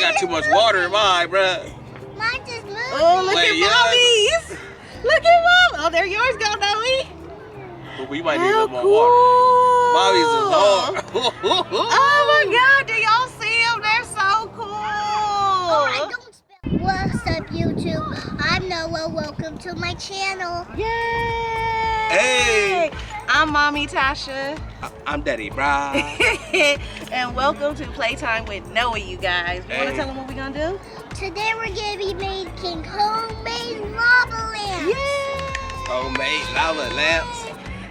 got too much water in mine, bruh. Mine just moved. Oh, look at Mommy's. Look at Mom. Oh, there yours go, Noe. But we might need a little more water. Mommy's is hard. Oh my God, do y'all see them? They're so cool. Oh, I don't spell. What's up, YouTube? I'm Noah. Welcome to my channel. Yay! Hey! I'm Mommy Tasha. I'm Daddy Bri. And welcome to Playtime with Noah, you guys. You want to tell them what we're going to do? Today we're going to be making homemade lava lamps. Yay! Homemade lava lamps.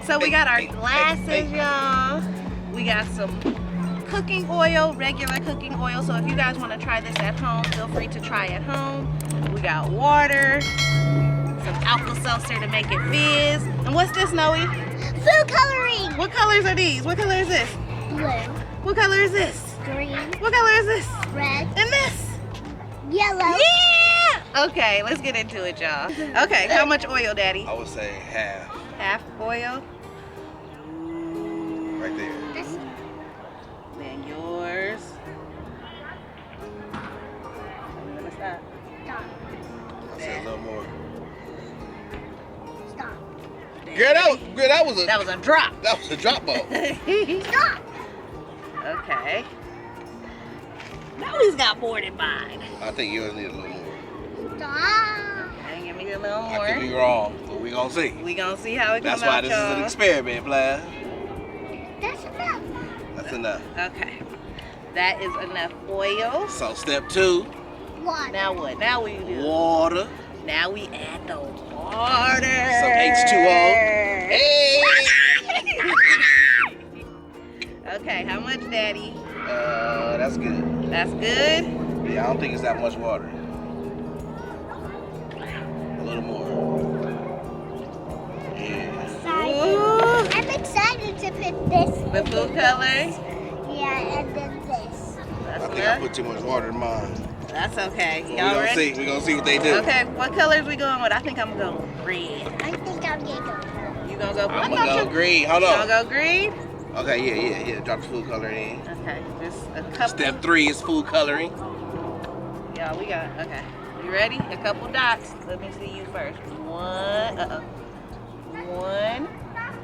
So we got our glasses, y'all. We got some cooking oil, regular cooking oil. So if you guys want to try this at home, feel free to try at home. We got water, some Alka-Seltzer to make it fizz. And what's this, Noe? Food coloring. What colors are these? What color is this? Blue. What color is this? Green. What color is this? Red. And this? Yellow. Yeah! Okay, let's get into it, y'all. Okay, how much oil, Daddy? I would say half. Half oil. Right there. This. Then yours. I'm gonna stop. Stop. I said a little more. Stop. Girl, that was a drop. That was a drop ball. Stop. Okay. Now he's got more than mine. I think yours need a little more. Stop. And give me a little I could be more. wrong, but we gonna see. We gonna see how it comes That's why out, this is an y'all. experiment, player. That's enough. That's enough. Okay. That is enough oil. So step 2, Water. Now what? Now what you do? water. Now we add the water. Some H2O. Hey! Okay, how much, Daddy? That's good. That's good? Yeah, I don't think it's that much water. A little more. Yeah. Ooh. I'm excited to put this. The food color? Yeah, and then this. That's I think I enough? put too much water in mine. That's okay. We're Y'all gonna ready? see. We're gonna see what they do. Okay, what colors we going with? I think I'm going red. I think I'm gonna go. You gonna go blue? I'm gonna go green. Hold You on. gonna go green? Okay, yeah. Drop the food coloring in. Okay, just a couple. Step 3 is food coloring. Yeah, we got, okay. You ready? A couple dots. Let me see you first. One, one.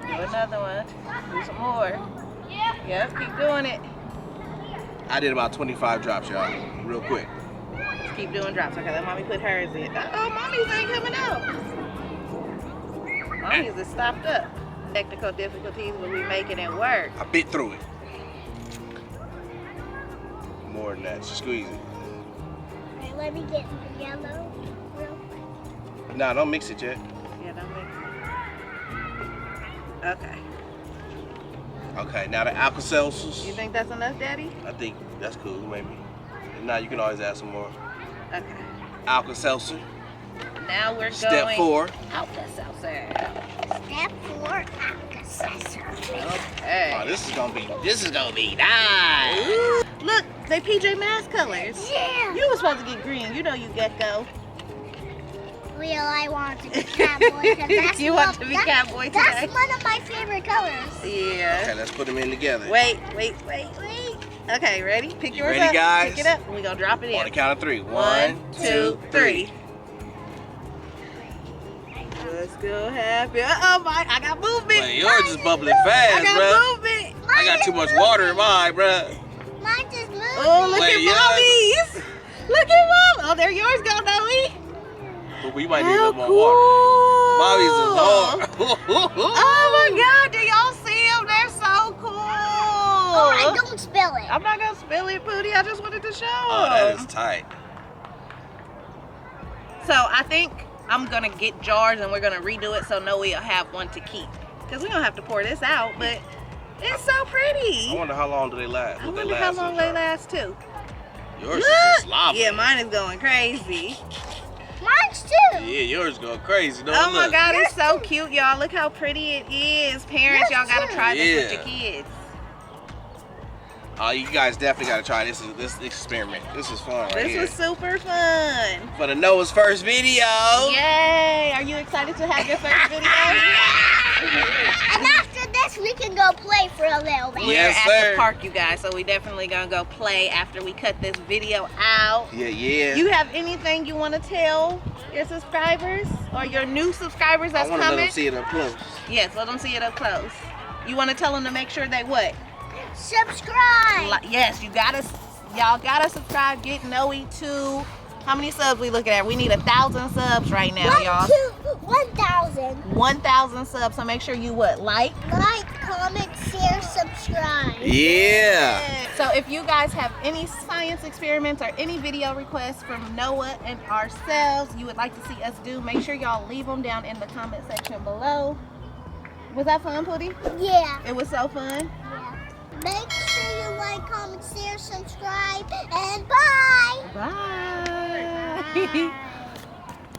Do another one. Do some more. Yep, keep doing it. I did about 25 drops, y'all. Real quick. Just keep doing drops. Okay, let Mommy put hers in. Uh-oh, Mommy's ain't coming out. Mommy's is stopped up. Technical difficulties, but we making it work. I bit through it. More than that. Just squeeze it. Alright, let me get the yellow real quick. Nah, don't mix it yet. Yeah, don't make it. Okay. Okay, now the Alka-Seltzers. You think that's enough, Daddy? I think that's cool, maybe. If not, you can always add some more. Okay. Alka-Seltzer. Now we're Step going 4. Alka-Seltzer. Step 4, Alka-Seltzer. Okay. Oh, this is gonna be nice. Ooh, look, they PJ Masks colors. Yeah. You were supposed to get green. You know you gecko. Well, I want to be cowboy. 'Cause that's You want to be cowboy today? That's one of my favorite colors. Yeah. Okay, let's put them in together. Wait. Okay, ready? Pick You yours ready, up. guys? Pick it up. We're going to drop it On in. the count of 3. 1, 2, 3. Let's go happy. Uh-oh, Mike. I got movement. Well, yours is bubbling fast, I got bruh. movement. I got too much water in mine, bruh. Mine just moved. Oh, look Wait, at yeah. Mommy's. Look at Mom. Oh, there yours go, Noe. But we might need a How little more water. Mommy's is hard. Oh my God, do y'all see them? They're so cool. Oh, I don't spill it. I'm not gonna spill it, Pootie. I just wanted to show Oh, that them. is tight. So I think I'm gonna get jars and we're gonna redo it so Noe will have one to keep. Cause we don't have to pour this out, but it's so pretty. I wonder how long do they last? I Would wonder they how last long in they jar? last too. Yours is just lava. Yeah, mine is going crazy. Mine's too. Yeah, yours going crazy. Don't Oh my look. God, it's so cute, y'all. Look how pretty it is. Parents, y'all gotta try this with your kids. Oh, you guys definitely gotta try this experiment. This is fun right here. This was super fun. For the Noah's first video. Yay! Are you excited to have your first video? And after this Next, we can go play for a little bit. Yes, We're at sir. the park, you guys, so we definitely gonna go play after we cut this video out. Yeah, yeah. You have anything you want to tell your subscribers or your new subscribers that's I want to let coming? them see it up close. Yes, let them see it up close. You want to tell them to make sure they what? Subscribe. Yes, y'all gotta subscribe. Get Noe to. How many subs we looking at? We need 1,000 subs right now, y'all. 1,000. 1,000 subs. So make sure you what? Like, Comment, share, subscribe. Yeah. So if you guys have any science experiments or any video requests from Noah and ourselves you would like to see us do, make sure y'all leave them down in the comment section below. Was that fun, Pootie? Yeah. It was so fun. Yeah. Make sure you like, comment, share, subscribe, and bye. Bye.